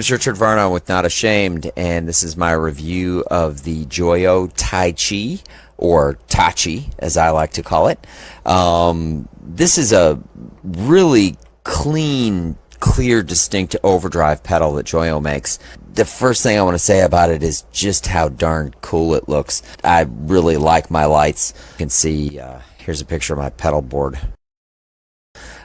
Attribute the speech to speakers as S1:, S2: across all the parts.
S1: is Richard Varno with Not Ashamed, and this is my review of the JOYO Tai Chi, or Tachi, as I like to call it. This is a really clean, clear, distinct overdrive pedal that JOYO makes. The first thing I want to say about it is just how darn cool it looks. I really like my lights. You can see, here's a picture of my pedal board.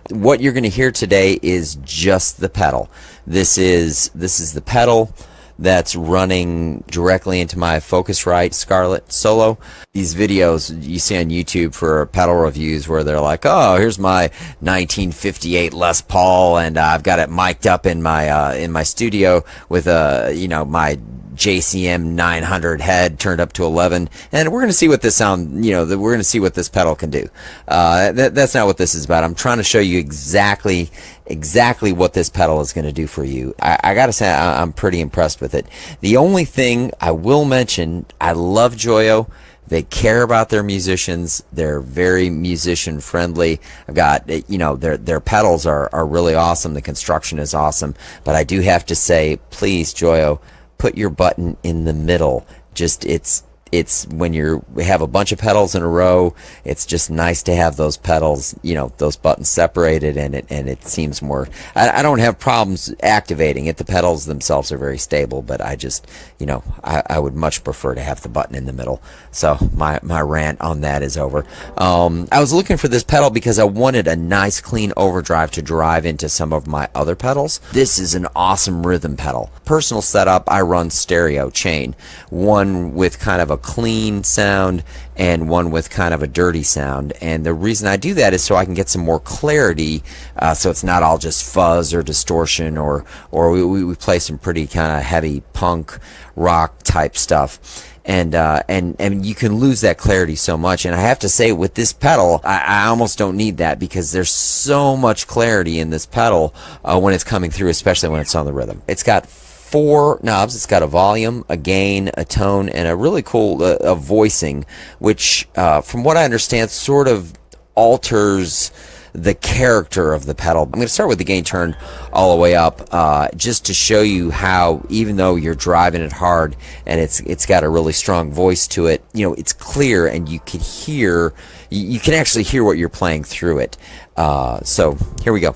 S1: What you're going to hear today is just the pedal. This is the pedal that's running directly into my Focusrite Scarlett Solo. These videos you see on YouTube for pedal reviews where they're like, oh, here's my 1958 Les Paul, and I've got it mic'd up in my studio with my JCM 900 head turned up to 11, and we're going to see what this we're going to see what this pedal can do. That's not what this is about. I'm trying to show you exactly what this pedal is going to do for you. I gotta say, I'm pretty impressed with it. The only thing I will mention, I love JOYO. They care about their musicians. They're very musician friendly. I've got, their pedals are really awesome. The construction is awesome. But I do have to say, please, JOYO, put your button in the middle. Just it's when we have a bunch of pedals in a row, it's just nice to have those pedals, those buttons separated, and it seems more. I don't have problems activating it. The pedals themselves are very stable, but I just, I would much prefer to have the button in the middle. So my rant on that is over. I was looking for this pedal because I wanted a nice clean overdrive to drive into some of my other pedals. This is an awesome rhythm pedal. Personal setup, I run stereo chain, one with kind of a clean sound and one with kind of a dirty sound, and the reason I do that is so I can get some more clarity, so it's not all just fuzz or distortion, or we play some pretty kind of heavy punk rock type stuff, and you can lose that clarity so much. And I have to say, with this pedal, I almost don't need that, because there's so much clarity in this pedal when it's coming through, especially when it's on the rhythm. It's got 4 knobs. It's got a volume, a gain, a tone, and a really cool a voicing, which from what I understand sort of alters the character of the pedal. I'm going to start with the gain turned all the way up, just to show you how, even though you're driving it hard and it's got a really strong voice to it, it's clear, and you can actually hear what you're playing through it. So here we go.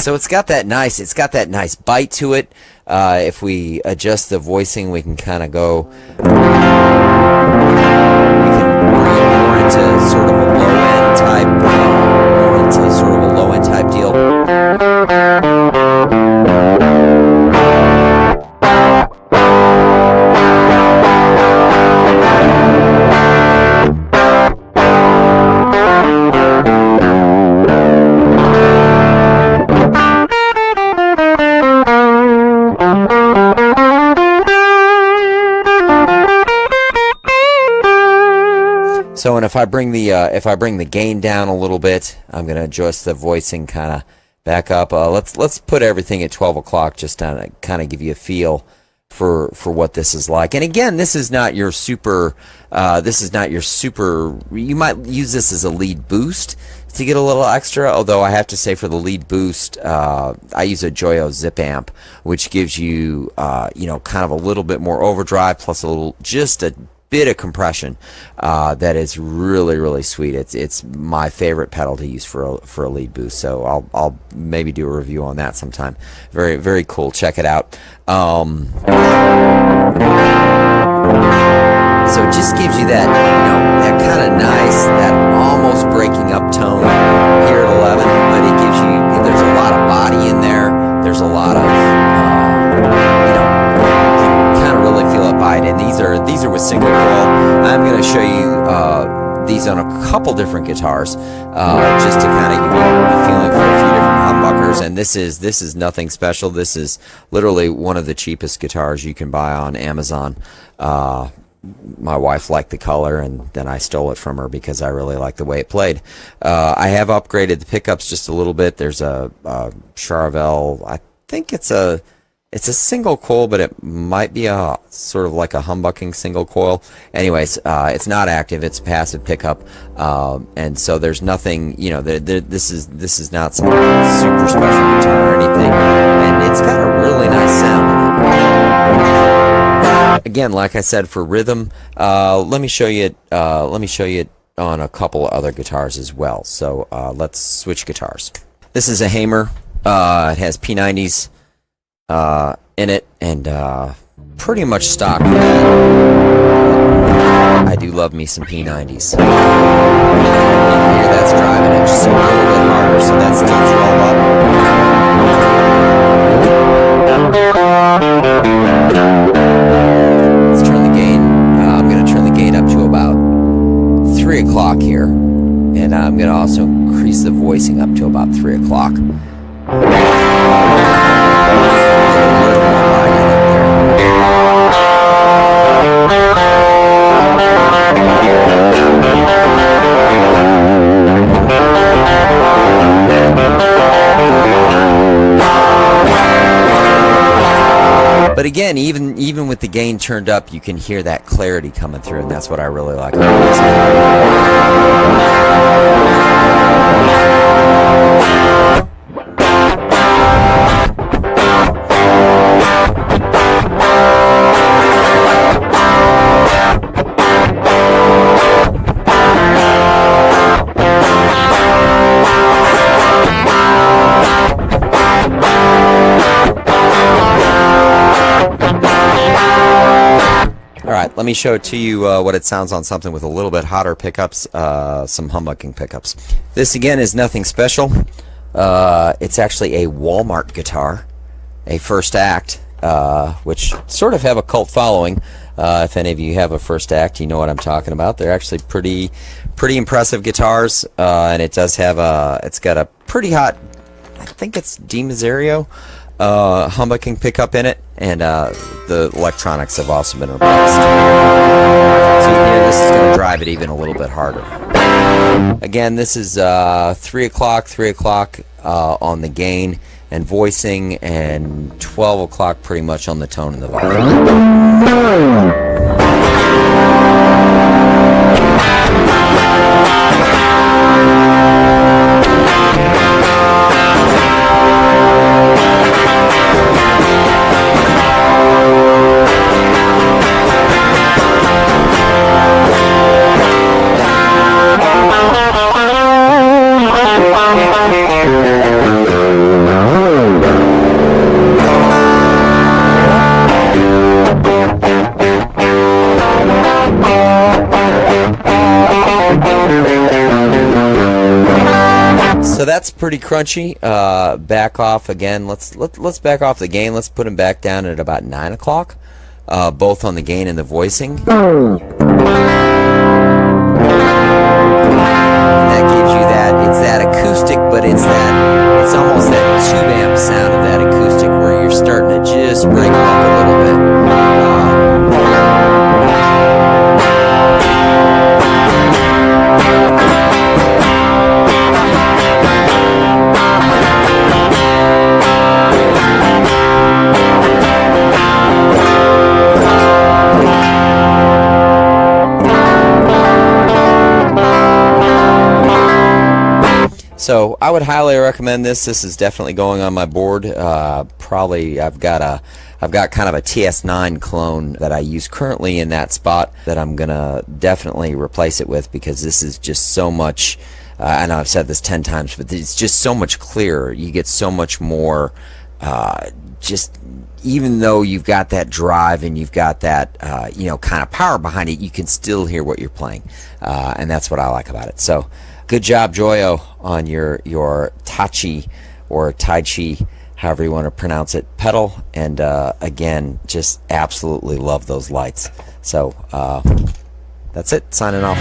S1: So it's got that nice bite to it. If we adjust the voicing, we can kind of go. We can bring it more into sort of a low end type deal. So, and if I bring the gain down a little bit, I'm going to adjust the voicing kind of back up. Let's put everything at 12 o'clock just to kind of give you a feel for what this is like. And again, this is not your super. You might use this as a lead boost to get a little extra. Although I have to say, for the lead boost, I use a JOYO Zip Amp, which gives you kind of a little bit more overdrive, plus just a bit of compression that is really, really sweet. It's my favorite pedal to use for a lead boost, so I'll maybe do a review on that sometime. Very, very cool. Check it out. So it just gives you that that kind of nice, that almost breaking up tone here at 11, but it gives you, there's a lot of body in there. There's a lot of really feel a bite, and these are with single coil. I'm going to show you these on a couple different guitars, just to kind of give you a feeling for a few different humbuckers. And this is nothing special. This is literally one of the cheapest guitars you can buy on Amazon. my wife liked the color, and then I stole it from her because I really liked the way it played. I have upgraded the pickups just a little bit. There's a Charvel. I think it's a single coil, but it might be a sort of like a humbucking single coil. Anyways, it's not active. It's a passive pickup, and so there's nothing. This is not some super special guitar or anything, and it's got a really nice sound. Again, like I said, for rhythm, let me show you it. Let me show you it on a couple of other guitars as well. So let's switch guitars. This is a Hamer. It has P90s in it, and pretty much stock. I do love me some P90s. You can hear that's driving it just a little bit harder, so that stems all up. Let's turn the gain. I'm going to turn the gain up to about 3 o'clock here, and I'm going to also increase the voicing up to about 3 o'clock. But again, even with the gain turned up, you can hear that clarity coming through, and that's what I really like about this Let me show it to you what it sounds on something with a little bit hotter pickups, some humbucking pickups. This again is nothing special. It's actually a Walmart guitar, a First Act, which sort of have a cult following. If any of you have a First Act, you know what I'm talking about. They're actually pretty impressive guitars, and it does have it's got a pretty hot, I think it's Di Mazzario humbucking pickup in it, and the electronics have also been replaced. So you can hear this is going to drive it even a little bit harder. Again, this is 3 o'clock on the gain and voicing, and 12 o'clock pretty much on the tone and the volume. So that's pretty crunchy. Back off again. Let's back off the gain. Let's put them back down at about 9 o'clock, both on the gain and the voicing. And that gives you that. It's that acoustic, but it's almost that tube amp sound of that acoustic where you're starting to just break up a little bit. So I would highly recommend this. This is definitely going on my board. Probably I've got kind of a TS9 clone that I use currently in that spot that I'm gonna definitely replace it with, because this is just so much. I know I've said this 10 times, but it's just so much clearer. You get so much more. Just even though you've got that drive and you've got that kind of power behind it, you can still hear what you're playing, and that's what I like about it. So. Good job, JOYO, on your Tachi or Tai Chi, however you want to pronounce it, pedal. And again, just absolutely love those lights. So that's it. Signing off.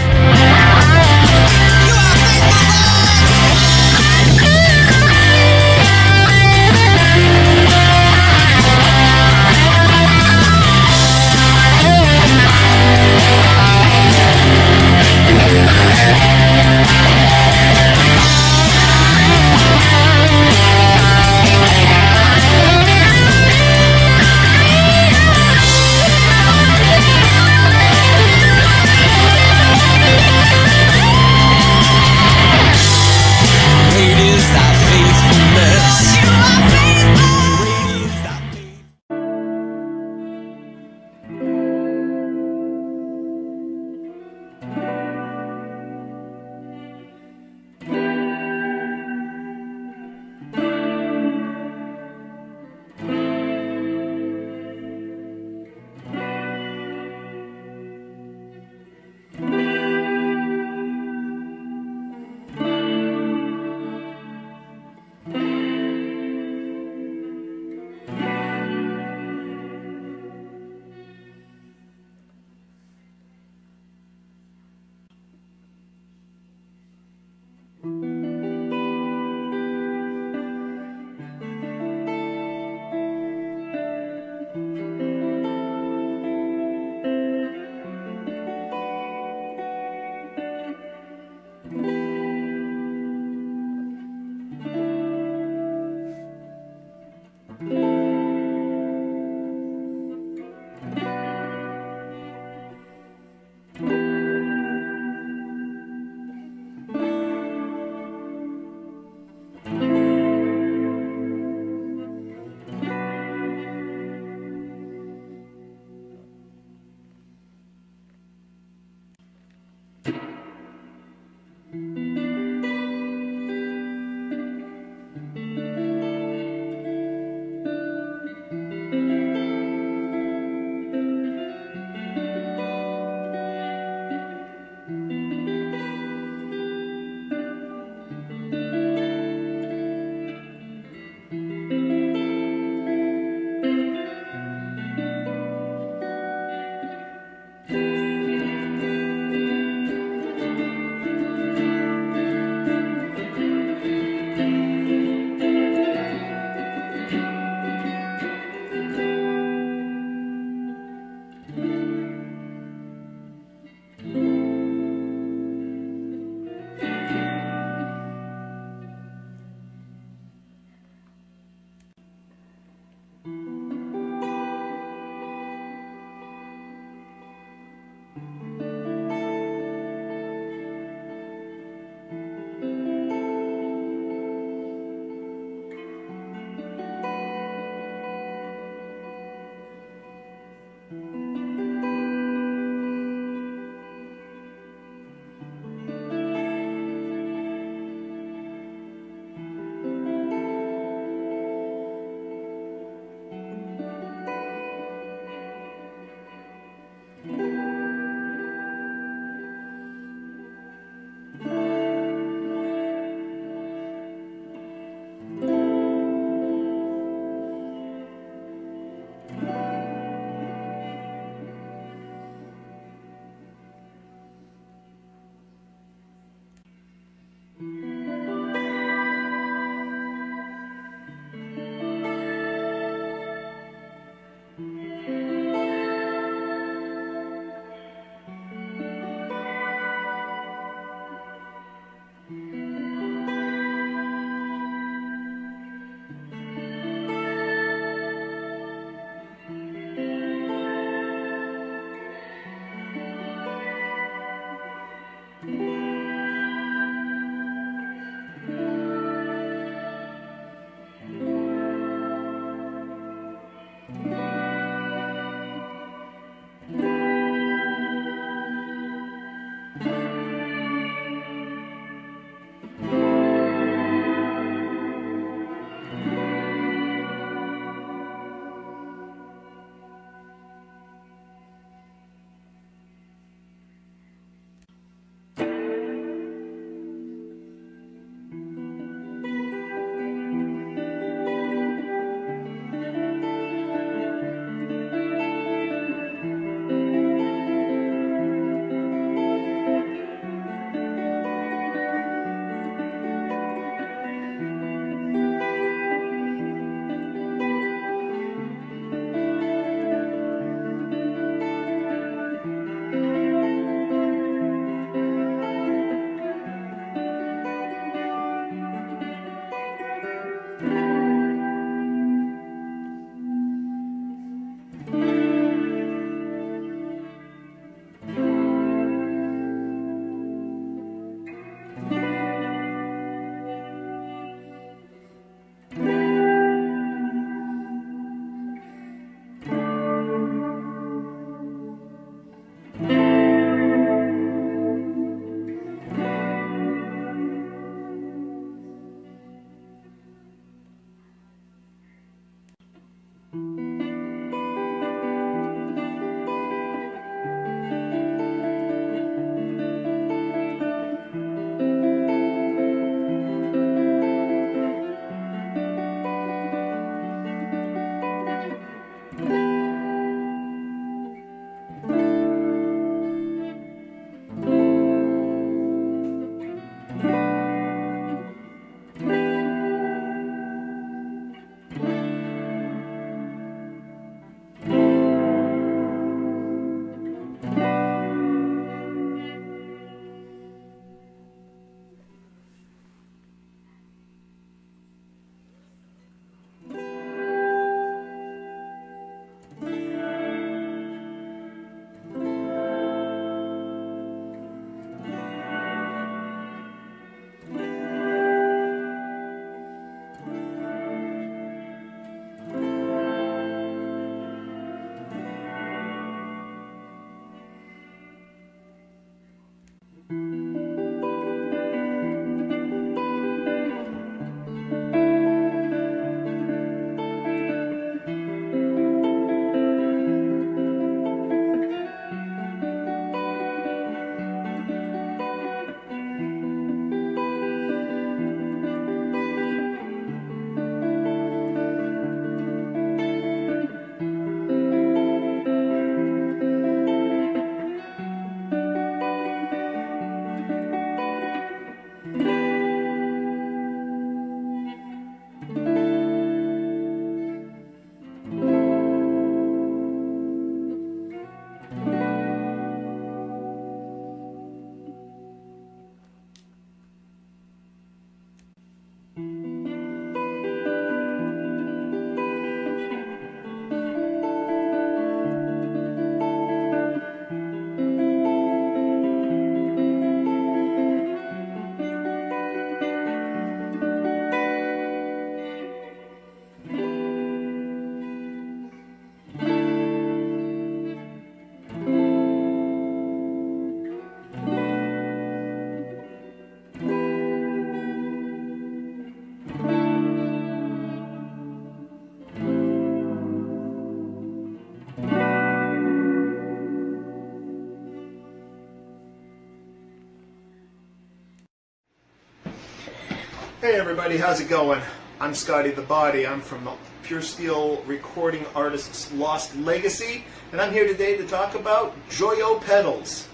S2: Hey everybody, how's it going? I'm Scotty the Body. I'm from Pure Steel Recording Artists Lost Legacy, and I'm here today to talk about JOYO pedals.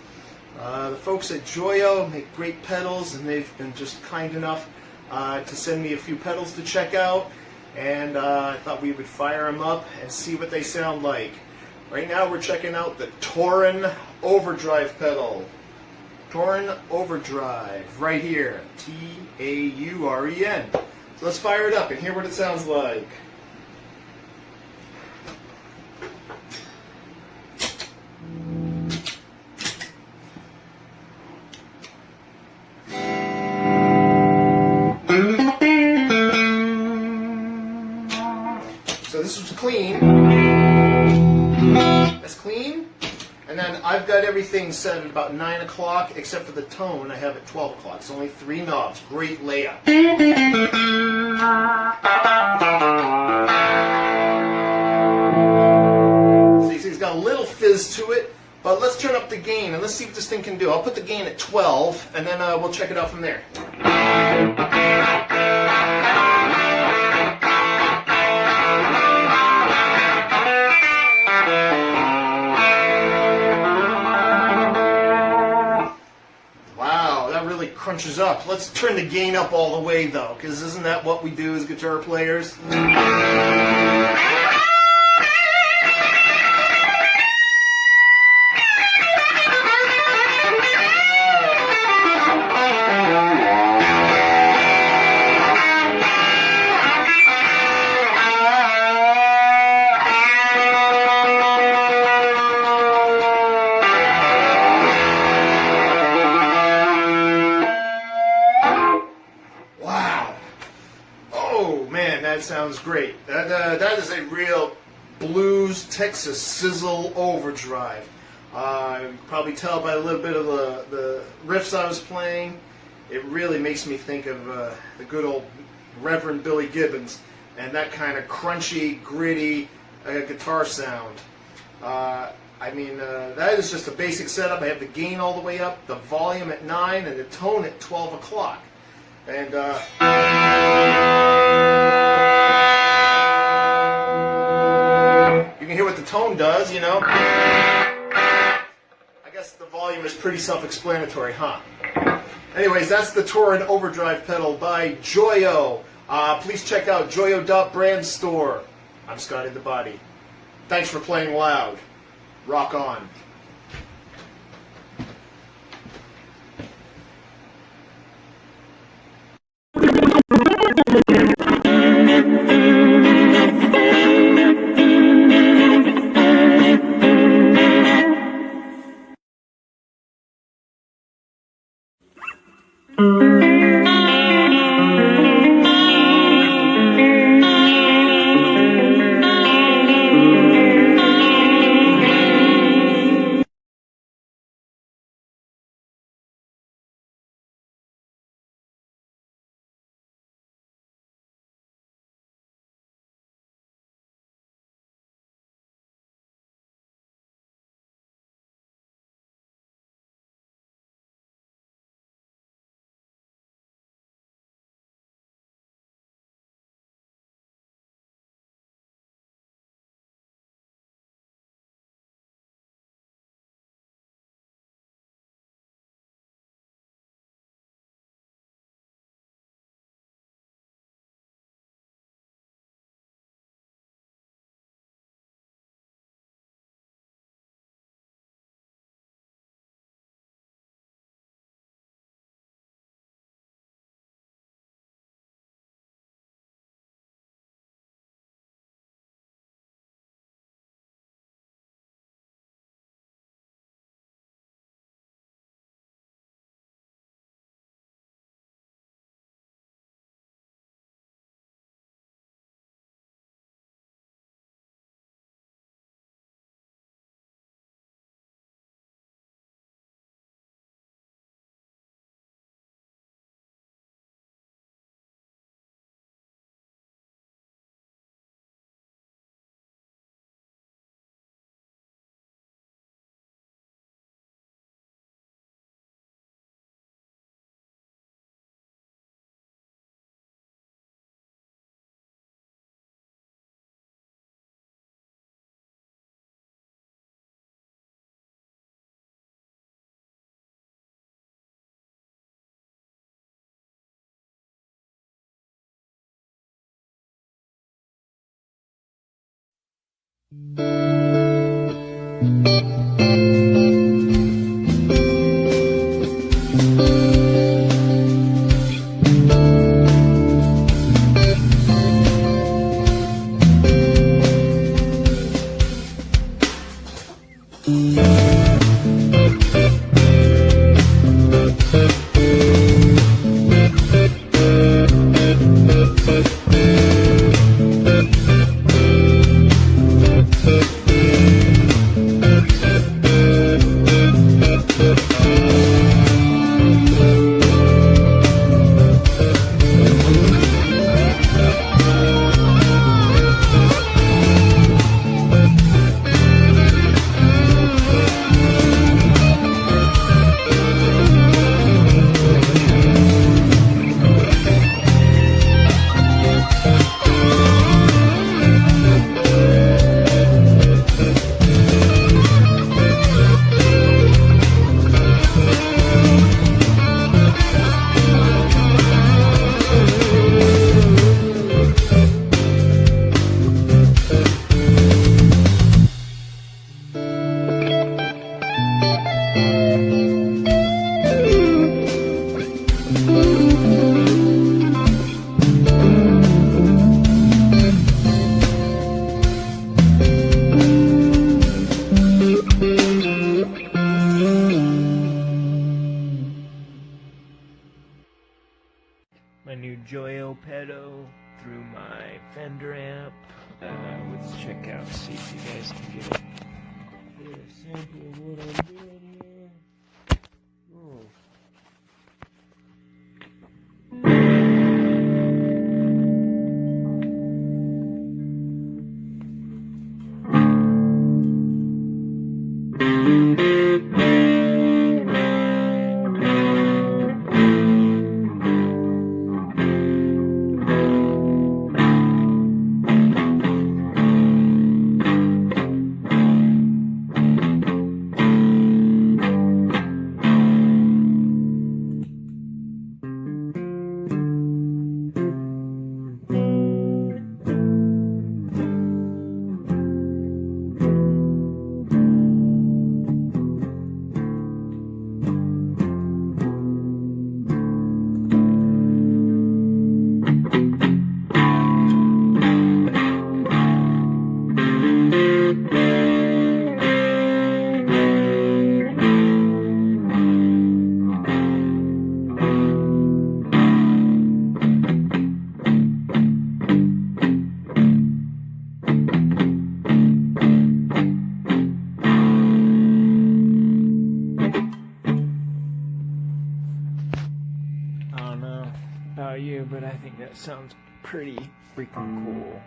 S2: The folks at JOYO make great pedals, and they've been just kind enough to send me a few pedals to check out, and I thought we would fire them up and see what they sound like. Right now we're checking out the Tauren Overdrive pedal. Tauren Overdrive, right here, T-A-U-R-E-N. So let's fire it up and hear what it sounds like. So this was clean. That's clean. And then I've got everything set at about 9 o'clock, except for the tone I have at 12 o'clock. It's only 3 knobs. Great layout. See, it's got a little fizz to it, but let's turn up the gain and let's see what this thing can do. I'll put the gain at 12, and then we'll check it out from there. Crunches up. Let's turn the gain up all the way though, because isn't that what we do as guitar players? That sounds great. That is a real blues Texas sizzle overdrive. You can probably tell by a little bit of the riffs I was playing. It really makes me think of the good old Reverend Billy Gibbons and that kind of crunchy, gritty guitar sound. That is just a basic setup. I have the gain all the way up, the volume at 9, and the tone at 12 o'clock. And you can hear what the tone does, you know. I guess the volume is pretty self-explanatory, huh? Anyways, that's the Tauren Overdrive pedal by JOYO. Please check out joyo.brandstore. I'm Scotty the Body. Thanks for playing loud. Rock on.
S3: My new JOYO pedo through my Fender amp. Let's check out, see if you guys can get a sample of what I'm doing here. Oh. I don't know about you, but I think that sounds pretty freaking cool.